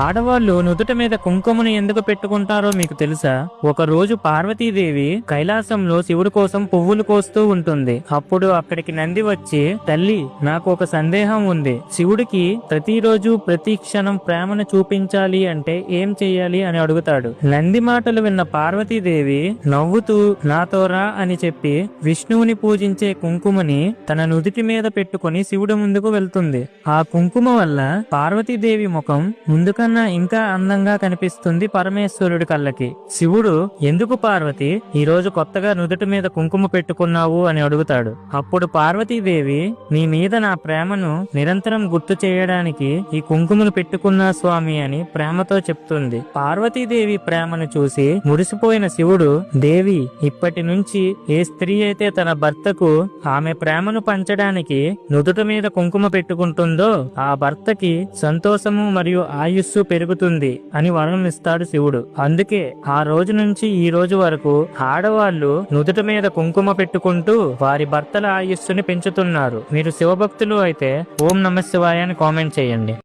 ఆడవాళ్లు నుదుట మీద కుంకుమను ఎందుకు పెట్టుకుంటారో మీకు తెలుసా? ఒక రోజు పార్వతీదేవి కైలాసంలో శివుడి కోసం పువ్వులు కోస్తూ ఉంటుంది. అప్పుడు అక్కడికి నంది వచ్చి, తల్లి, నాకు ఒక సందేహం ఉంది. శివుడికి ప్రతిరోజు ప్రతి క్షణం ప్రేమను చూపించాలి అంటే ఏం చెయ్యాలి అని అడుగుతాడు. నంది మాటలు విన్న పార్వతీదేవి నవ్వుతూ నాతో రా అని చెప్పి విష్ణువుని పూజించే కుంకుమని తన నుదిటి మీద పెట్టుకుని శివుడి ముందుకు వెళ్తుంది. ఆ కుంకుమ వల్ల పార్వతీదేవి ముఖం ముందుకన్నా ఇంకా అందంగా కనిపిస్తుంది పరమేశ్వరుడి కళ్ళకి. శివుడు, ఎందుకు పార్వతి ఈ రోజు కొత్తగా నుదుటి మీద కుంకుమ పెట్టుకున్నావు అని అడుగుతాడు. అప్పుడు పార్వతీదేవి, నీ మీద నా ప్రేమను నిరంతరం గుర్తు చేయడానికి ఈ కుంకుమను పెట్టుకున్నా స్వామి అని ప్రేమతో చెప్తుంది. పార్వతీదేవి ప్రేమను చూసి మురిసిపోయిన శివుడు, దేవి, ఇప్పటి నుంచి ఏ స్త్రీ అయితే తన భర్తకు ఆమె ప్రేమను పంచడానికి నుదుట మీద కుంకుమ పెట్టుకుంటుందో ఆ భర్తకి సంతోషము మరియు ఆయుస్సు పెరుగుతుంది అని వరం ఇస్తాడు శివుడు. అందుకే ఆ రోజు నుంచి ఈ రోజు వరకు ఆడవాళ్లు నుదుట మీద కుంకుమ పెట్టుకుంటూ వారి భర్తల ఆయుస్సుని పెంచుతున్నారు. మీరు శివభక్తులు అయితే ఓం నమః శివాయ అని కామెంట్ చేయండి.